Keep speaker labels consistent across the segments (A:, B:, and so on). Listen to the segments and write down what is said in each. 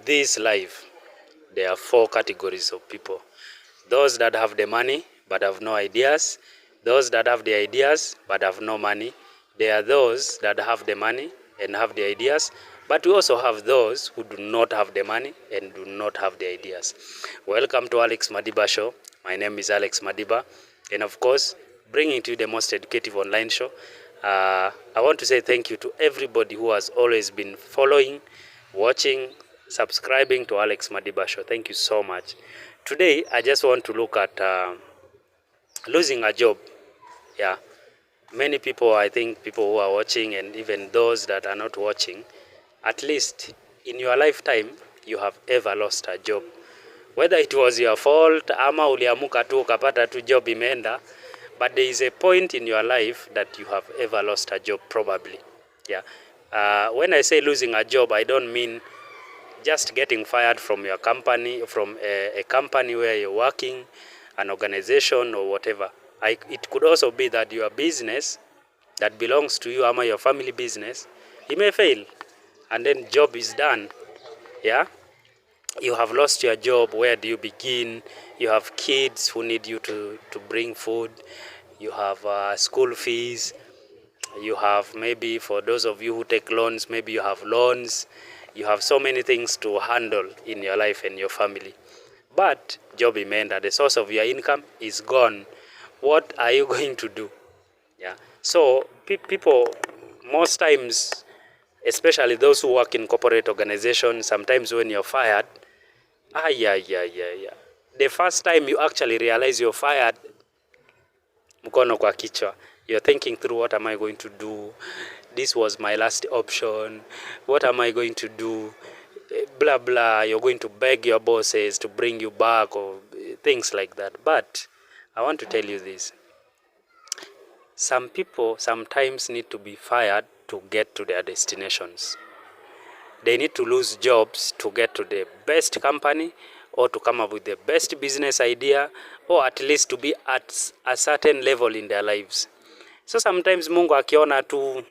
A: this life, there are four categories of people. Those that have the money but have no ideas. Those that have the ideas but have no money. There are those that have the money and have the ideas, but we also have those who do not have the money and do not have the ideas. Welcome to Alex Madiba Show. My name is Alex Madiba, and of course, bringing to you the most educative online show. I want to say thank you to everybody who has always been following, watching, subscribing to Alex Madiba Show. Thank you so much. Today, I just want to look at losing a job. Yeah, many people, I think people who are watching and even those that are not watching, at least in your lifetime, you have ever lost a job. Whether it was your fault, ama uliamuka tu ukapata tu job imeenda, but there is a point in your life that you have ever lost a job probably. Yeah. When I say losing a job, I don't mean just getting fired from your company, from a company where you're working, an organization or whatever. It could also be that your business that belongs to you, ama your family business, it may fail and then job is done. Yeah. You have lost your job. Where do you begin? You have kids who need you to bring food. You have school fees. You have, maybe for those of you who take loans, maybe you have loans. You have so many things to handle in your life and your family. But job imeenda, the source of your income is gone. What are you going to do? Yeah. So people, most times, especially those who work in corporate organizations, sometimes when you're fired, the first time you actually realize you're fired, mkono kwa kichwa. You're thinking through, what am I going to do? This was my last option. What am I going to do? Blah, blah. You're going to beg your bosses to bring you back or things like that. But I want to tell you this. Some people sometimes need to be fired to get to their destinations. They need to lose jobs to get to the best company or to come up with the best business idea, or at least to be at a certain level in their lives. So sometimes Mungu akiona tu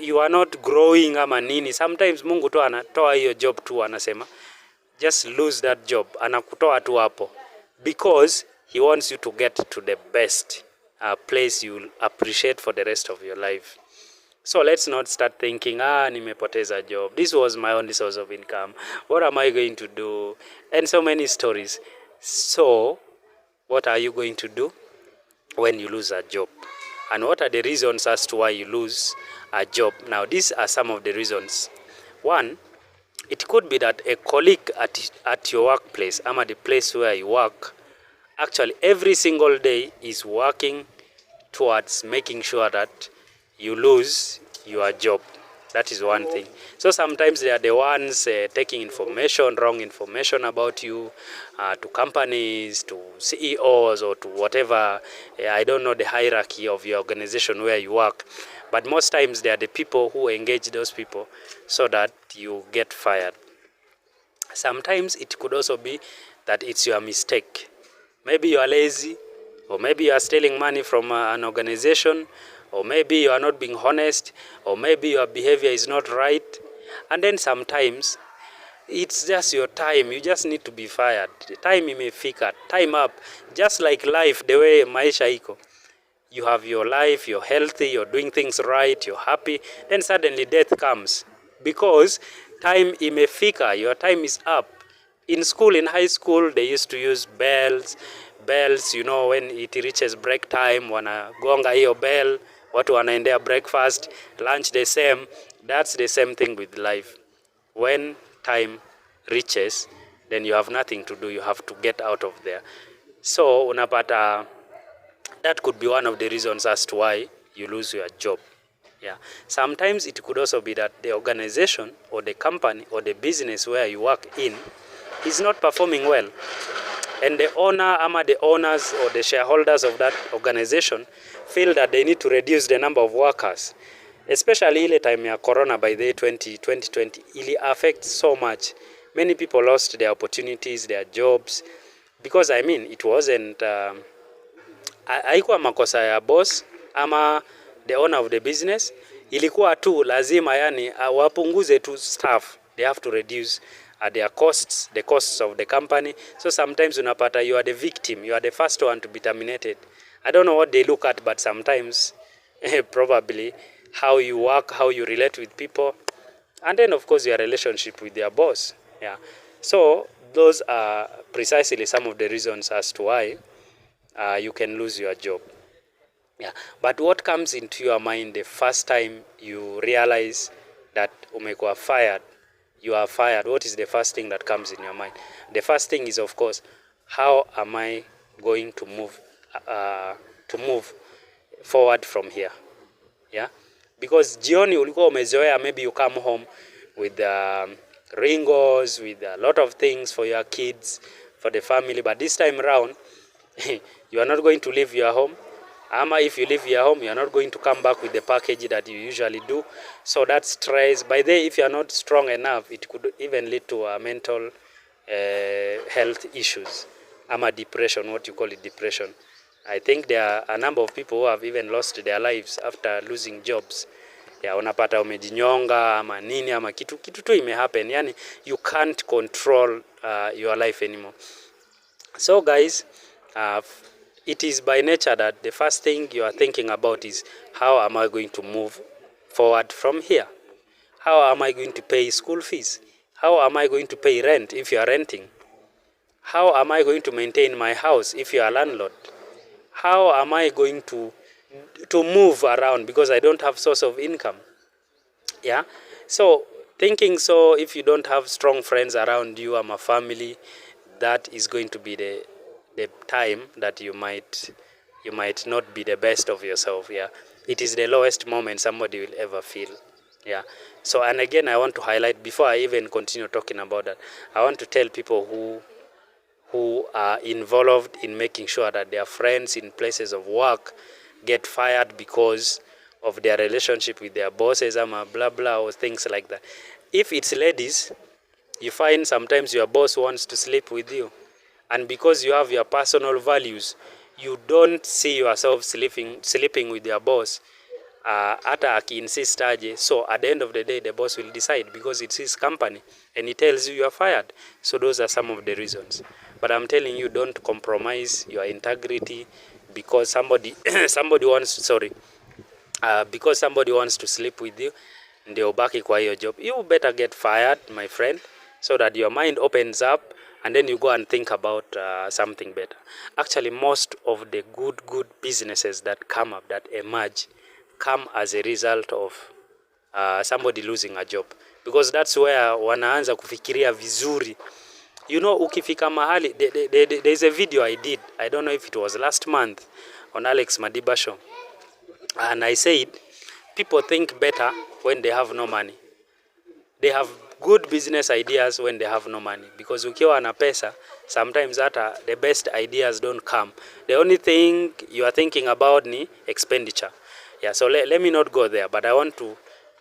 A: you are not growing ama nini, sometimes Mungu tu anatoa hiyo job tu, anasema just lose that job, anakutoa tu hapo because he wants you to get to the best place you will appreciate for the rest of your life. So let's not start thinking, nimepoteza job, this was my only source of income, what am I going to do, and so many stories. So what are you going to do when you lose a job? And what are the reasons as to why you lose a job? Now, these are some of the reasons. One, it could be that a colleague at your workplace, ama the place where you work, actually every single day is working towards making sure that you lose your job. That is one thing. So sometimes they are the ones taking information, wrong information about you to companies, to CEOs, or to whatever. I don't know the hierarchy of your organization where you work. But most times they are the people who engage those people so that you get fired. Sometimes it could also be that it's your mistake. Maybe you are lazy, or maybe you are stealing money from an organization, or maybe you are not being honest, or maybe your behavior is not right. And then sometimes it's just your time. You just need to be fired. Time imefika, time up. Just like life, the way maisha iko. You have your life, you're healthy, you're doing things right, you're happy. Then suddenly death comes because time imefika, your time is up. In school, in high school, they used to use bells, you know, when it reaches break time, wanagonga hiyo bell, watu wanaendea breakfast, lunch the same. That's the same thing with life. When time reaches, then you have nothing to do. You have to get out of there. So unapata, that could be one of the reasons as to why you lose your job. Yeah. Sometimes it could also be that the organization or the company or the business where you work in is not performing well. And the owner, ama the owners or the shareholders of that organization feel that they need to reduce the number of workers. Especially ile time ya corona by the 2020, it affects so much. Many people lost their opportunities, their jobs. Because I mean, it wasn't, haikuwa makosa ya boss ama the owner of the business. Ilikuwa tu lazima yani wapunguze tu staff. they have to reduce their costs, the costs of the company. So sometimes unapata you are the victim, you are the first one to be terminated. I don't know what they look at, but sometimes probably how you work, how you relate with people, and then of course your relationship with your boss. Yeah. So those are precisely some of the reasons as to why you can lose your job. Yeah. But what comes into your mind the first time you realize that umekuwa fired, you are fired? What is the first thing that comes in your mind? The first thing is, of course, how am I going to move forward from here? Yeah, because jioni ulikuwa umezoea, maybe you come home with ringos, with a lot of things for your kids, for the family, but this time around you are not going to leave your home. Ama if you leave your home, you are not going to come back with the package that you usually do. So that stress, by the way, if you are not strong enough, it could even lead to mental health issues. Ama depression, what you call it, depression. I think there are a number of people who have even lost their lives after losing jobs. Yeah, unapata umejinyonga ama nini ama kitu tu imehappen. Yani you can't control your life anymore. So guys, it is by nature that the first thing you are thinking about is, how am I going to move forward from here? How am I going to pay school fees? How am I going to pay rent if you are renting? How am I going to maintain my house if you are a landlord? How am I going to move around because I don't have source of income? Yeah. So thinking, so if you don't have strong friends around you, a family, that is going to be the time that you might not be the best of yourself. Yeah. It is the lowest moment somebody will ever feel. Yeah. So, and again, I want to highlight, before I even continue talking about that, I want to tell people who are involved in making sure that their friends in places of work get fired because of their relationship with their bosses, blah blah, or things like that. If it's ladies, you find sometimes your boss wants to sleep with you, and because you have your personal values, you don't see yourself sleeping with your boss. Hata aki-insist aje. So at the end of the day, the boss will decide because it's his company and he tells you are fired. So those are some of the reasons. But I'm telling you, don't compromise your integrity because somebody because somebody wants to sleep with you ndio ubaki kwa hiyo job. You better get fired, my friend, so that your mind opens up and then you go and think about something better. Actually, most of the good businesses that come up, that emerge, come as a result of somebody losing a job, because that's where wanaanza kufikiria vizuri. You know, ukifika mahali, there's a video I did, I don't know if it was last month, on Alex Madiba show, and I said people think better when they have no money. They have good business ideas when they have no money, because ukiwa na pesa, sometimes hata the best ideas don't come. The only thing you are thinking about ni expenditure. Yeah, so let me not go there, but I want to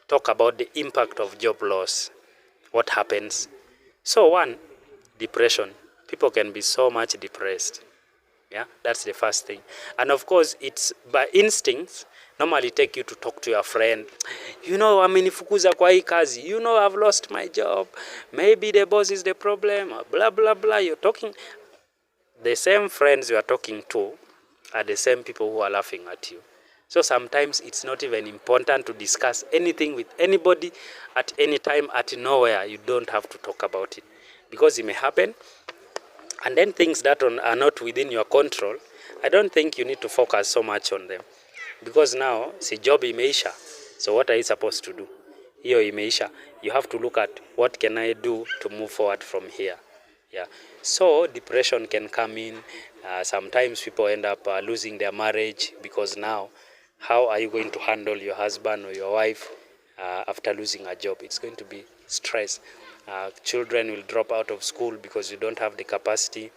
A: talk about the impact of job loss. What happens? So one, depression. People can be so much depressed. Yeah, that's the first thing. And of course, it's by instincts, normally take you to talk to your friend. You know, amenifukuza kwa hii kazi. You know, I've lost my job. Maybe the boss is the problem. Blah, blah, blah. You're talking. The same friends you are talking to are the same people who are laughing at you. So sometimes it's not even important to discuss anything with anybody at any time, at nowhere. You don't have to talk about it because it may happen. And then things that are not within your control, I don't think you need to focus so much on them. Because now, si job imeisha. So what are you supposed to do? Hiyo imeisha. You have to look at what can I do to move forward from here. Yeah. So depression can come in. Sometimes people end up losing their marriage because now, how are you going to handle your husband or your wife after losing a job? It's going to be stress. Children will drop out of school because you don't have the capacity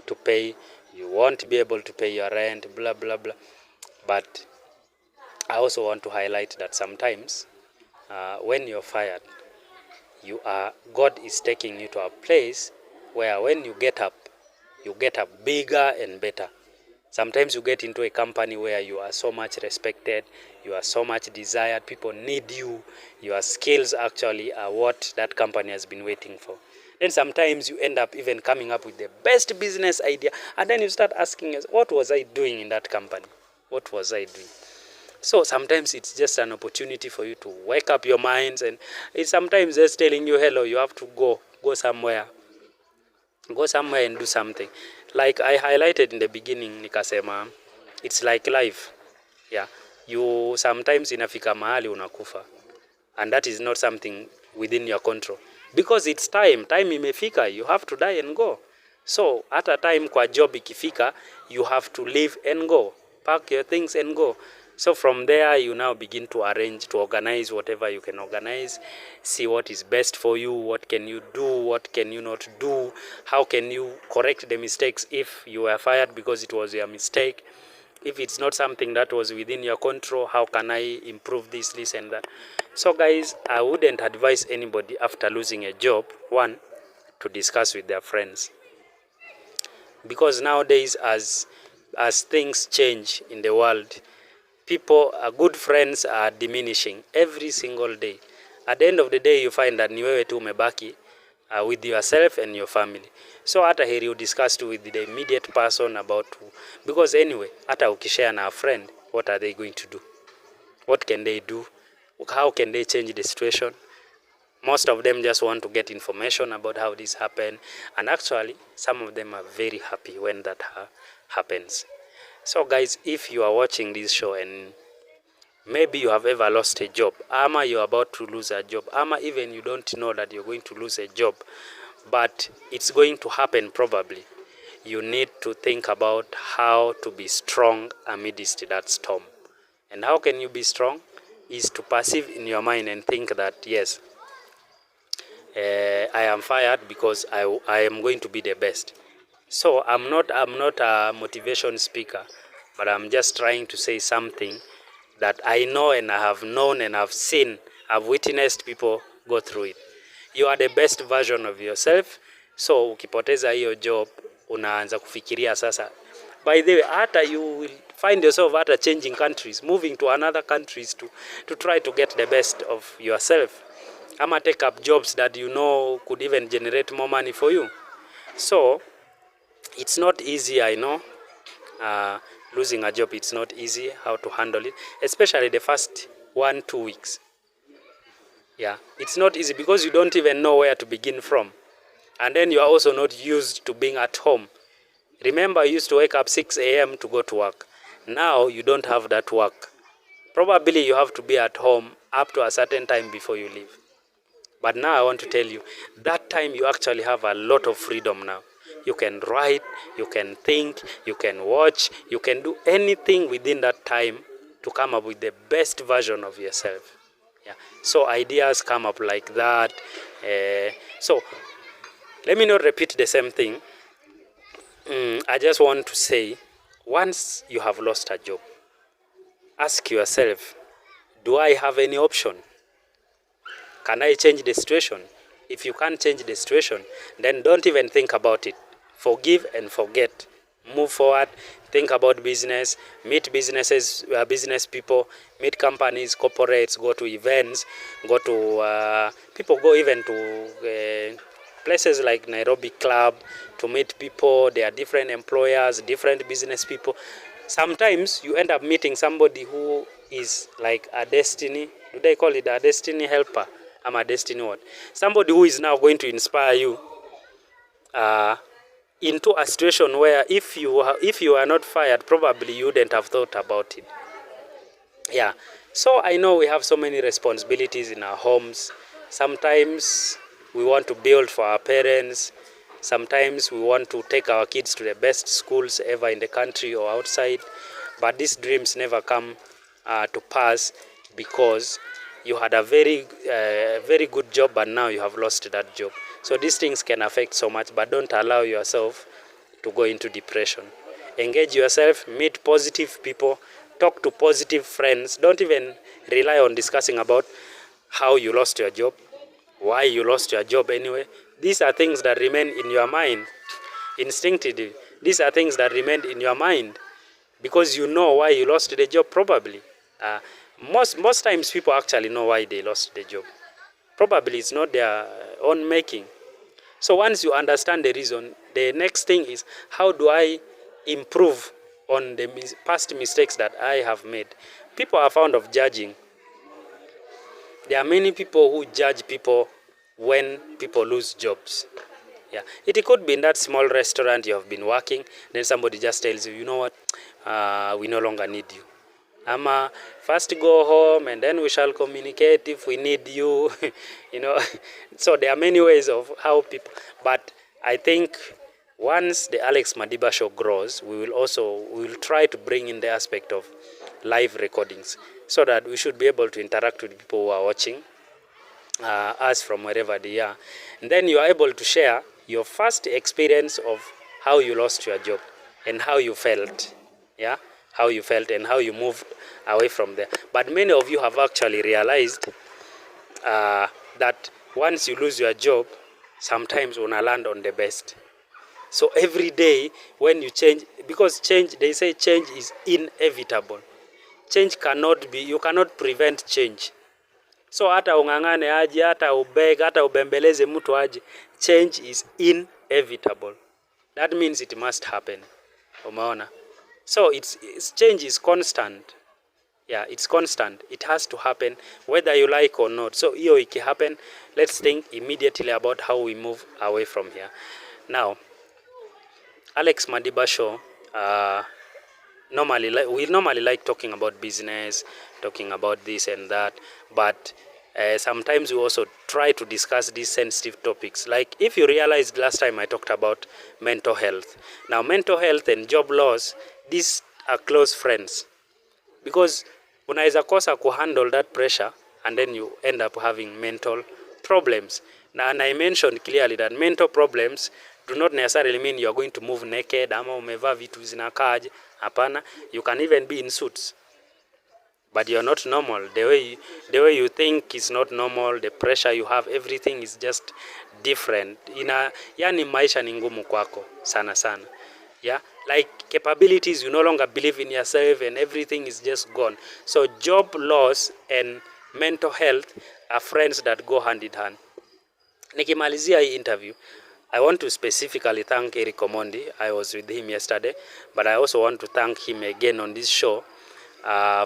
A: to pay. You won't be able to pay your rent, blah, blah, blah. But I also want to highlight that sometimes when you're fired, God is taking you to a place where when you get up bigger and better. Sometimes you get into a company where you are so much respected, you are so much desired, people need you, your skills actually are what that company has been waiting for. Then sometimes you end up even coming up with the best business idea, and then you start asking yourself, what was I doing in that company? What was I doing? So sometimes it's just an opportunity for you to wake up your minds, and it's sometimes just telling you, hello, you have to go somewhere. Go somewhere and do something. Like I highlighted in the beginning, nikasema, it's like life. Yeah. You sometimes inafika mahali unakufa. And that is not something within your control. Because it's time. Time imefika. You have to die and go. So at a time kwa job ikifika, you have to leave and go. Pack your things and go. So from there, you now begin to arrange, to organize whatever you can organize, see what is best for you, what can you do, what can you not do, how can you correct the mistakes if you were fired because it was your mistake. If it's not something that was within your control, how can I improve this and that? So guys, I wouldn't advise anybody after losing a job, one, to discuss with their friends. Because nowadays, as things change in the world, people, good friends are diminishing every single day. At the end of the day, you find that ni wewe tu umebaki with yourself and your family. So hata heri you discuss with the immediate person about because anyway, hata ukishare na a friend, what are they going to do? What can they do? How can they change the situation? Most of them just want to get information about how this happened, and actually some of them are very happy when that happens. So guys, if you are watching this show and maybe you have ever lost a job, ama you're about to lose a job, ama even you don't know that you're going to lose a job, but it's going to happen probably, you need to think about how to be strong amidst that storm. And how can you be strong? Is to perceive in your mind and think that, yes, I am fired because I am going to be the best. So I'm not a motivation speaker, but I'm just trying to say something that I know and I have known and I've seen, I've witnessed people go through it. You are the best version of yourself. So ukipoteza hiyo job, unaanza kufikiria sasa. By the way, hata you will find yourself hata changing countries, moving to another countries to try to get the best of yourself. Ama take up jobs that you know could even generate more money for you. So it's not easy, I know. Losing a job, it's not easy how to handle it, especially the first 1-2 weeks. Yeah, it's not easy because you don't even know where to begin from. And then you are also not used to being at home. Remember, you used to wake up 6 a.m. to go to work. Now you don't have that work. Probably you have to be at home up to a certain time before you leave. But now I want to tell you, that time you actually have a lot of freedom now. You can write, you can think, you can watch, you can do anything within that time to come up with the best version of yourself. Yeah. So ideas come up like that. So let me not repeat the same thing. I just want to say, once you have lost a job, ask yourself, do I have any option? Can I change the situation? If you can't change the situation, then don't even think about it. Forgive and forget. Move forward. Think about business. Meet businesses, business people. Meet companies, corporates. Go to events. Go to people go even to places like Nairobi Club to meet people. There are different employers, different business people. Sometimes you end up meeting somebody who is like a destiny. Do they call it a destiny helper? I'm a destiny what? Somebody who is now going to inspire you into a situation where if you are not fired, probably you wouldn't have thought about it. Yeah. So I know we have so many responsibilities in our homes. Sometimes we want to build for our parents. Sometimes we want to take our kids to the best schools ever in the country or outside. But these dreams never come to pass because you had a very good job, but now you have lost that job. So these things can affect so much, but don't allow yourself to go into depression. Engage yourself, meet positive people, talk to positive friends. Don't even rely on discussing about how you lost your job, why you lost your job anyway. These are things that remain in your mind instinctively. These are things that remain in your mind. because you know why you lost the job probably. Most times people actually know why they lost the job. Probably it's not their own making. So once you understand the reason, the next thing is, how do I improve on the past mistakes that I have made? People are fond of judging. There are many people who judge people when people lose jobs. Yeah, it could be in that small restaurant you have been working, then somebody just tells you, you know what, we no longer need you. Ama first go home and then we shall communicate if we need you. You know, so there are many ways of how people, but I think once the Alex Madiba show grows, we will try to bring in the aspect of live recordings, so that we should be able to interact with people who are watching us from wherever they are, and then you are able to share your first experience of how you lost your job and how you felt. Yeah, how you felt and how you moved away from there. But many of you have actually realized that once you lose your job, sometimes una land on the best. So every day when you change, because change, they say change is inevitable. Change cannot be, you cannot prevent change. So hata ungangane aje, hata ubeg, hata ubembeleze mtu aje, change is inevitable. That means it must happen. Umeona? So change is constant. Yeah, it's constant. It has to happen whether you like or not. So hiyo iki happen, let's think immediately about how we move away from here. Now, Alex Madiba show, we normally like talking about business, talking about this and that, but sometimes we also try to discuss these sensitive topics. Like if you realized last time I talked about mental health. Now mental health and job loss, these are close friends, because unaweza kosa kuhandle that pressure and then you end up having mental problems. Now, and I mentioned clearly that mental problems do not necessarily mean you are going to move naked ama umevaa vitu zinakaje. Hapana, you can even be in suits, but you are not normal. The way you think is not normal. The pressure you have, everything is just different. Yani maisha ni ngumu kwako sana sana. Yeah, like capabilities, you no longer believe in yourself and everything is just gone. So job loss and mental health are friends that go hand in hand. Nikimalizia hii interview, I want to specifically thank Eric Omondi. I was with him yesterday, but I also want to thank him again on this show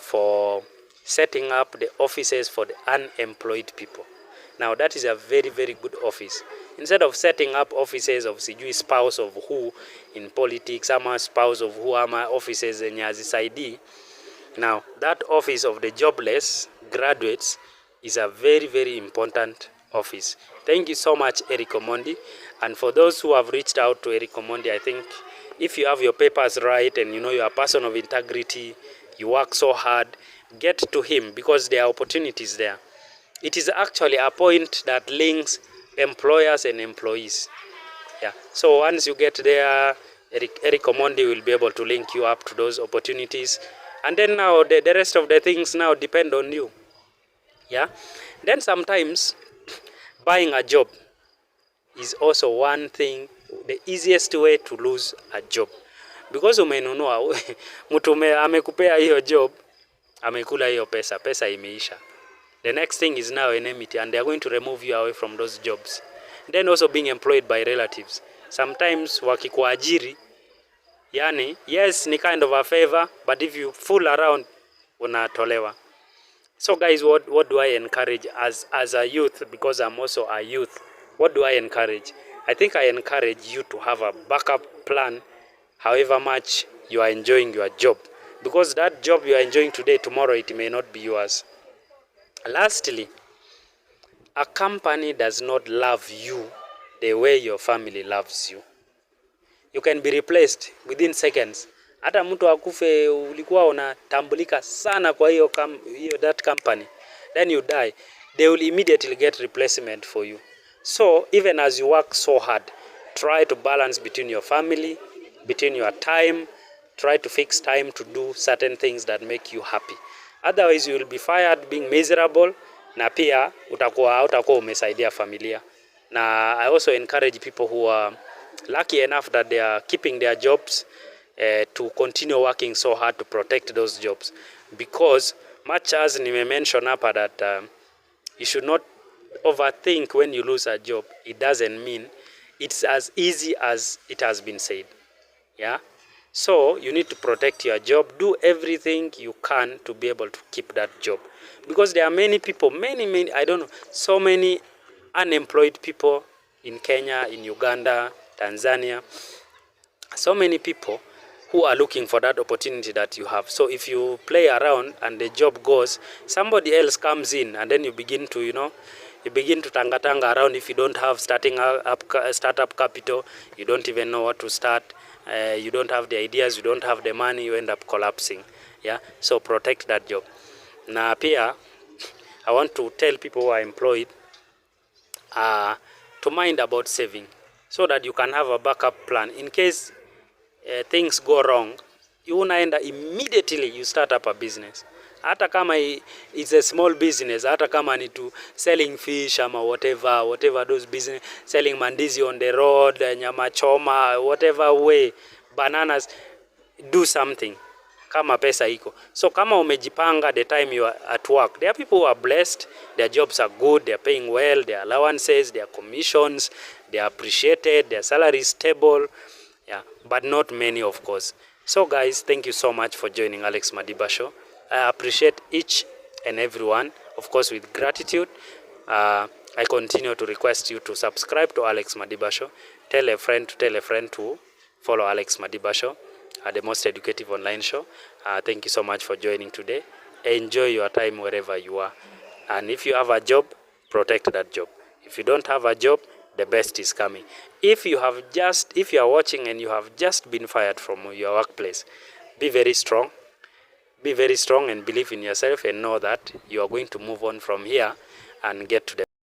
A: for setting up the offices for the unemployed people. Now that is a very, very good office. Instead of setting up offices of sijui spouse of who in politics, ama spouse of who, ama offices zenye hazisaidii. Now that office of the jobless graduates is a very, very important office. Thank you so much, Eric Omondi. And for those who have reached out to Eric Omondi, I think if you have your papers right and you know you're a person of integrity, you work so hard, get to him, because there are opportunities there. It is actually a point that links employers and employees. Yeah. So once you get there, Eric Omondi will be able to link you up to those opportunities. And then now the rest of the things now depend on you. Yeah. Then sometimes buying a job is also one thing, the easiest way to lose a job. Because umenunua, mtu amekupea hiyo job, amekula hiyo pesa imeisha. The next thing is now enmity, and they are going to remove you away from those jobs. Then also being employed by relatives. Sometimes wakikuajiri, yani, yes, ni kind of a favor, but if you fool around, unatolewa. So guys, what do I encourage as a youth, because I'm also a youth? What do I encourage? I think I encourage you to have a backup plan, however much you are enjoying your job. Because that job you are enjoying today, tomorrow it may not be yours. Lastly, a company does not love you the way your family loves you. You can be replaced within seconds. Hata mtu akufe, ulikuwa unatambulika sana kwa hiyo that company, then you die, they will immediately get replacement for you. So even as you work so hard, try to balance between your family, between your time, try to fix time to do certain things that make you happy. Otherwise you will be fired, being miserable, na pia utakuwa umesaidia familia. Na I also encourage people who are lucky enough that they are keeping their jobs, to continue working so hard to protect those jobs, because much as nime mention hapa that you should not overthink when you lose a job. It doesn't mean it's as easy as it has been said. Yeah, so you need to protect your job. Do everything you can to be able to keep that job, because there are many people, many I don't know, so many unemployed people in Kenya, in Uganda, Tanzania, so many people who are looking for that opportunity that you have. So if you play around and the job goes, somebody else comes in, and then you begin to, you begin to tanga around. If you don't have startup capital, you don't even know what to start, you don't have the ideas, you don't have the money, you end up collapsing. Yeah, so protect that job. Na pia I want to tell people who are employed to mind about saving, so that you can have a backup plan in case things go wrong. You unaenda immediately you start up a business, hata kama it's a small business, hata kama ni to selling fish ama whatever those business, selling mandizi on the road, nyama choma, whatever way, bananas, do something kama pesa iko. So kama umejipanga the time you are at work, there are people who are blessed, their jobs are good, they are paying well, their allowances, their commissions, they are appreciated, their salary is stable. Yeah, but not many, of course. So guys, thank you so much for joining Alex Madiba Show. I appreciate each and everyone, of course, with gratitude. I continue to request you to subscribe to Alex Madiba Show. Tell a friend to follow Alex Madiba Show, the most educative online show. Thank you so much for joining today. Enjoy your time wherever you are. And if you have a job, protect that job. If you don't have a job, the best is coming. If you are watching and you have just been fired from your workplace, be very strong. Be very strong and believe in yourself, and know that you are going to move on from here and get to the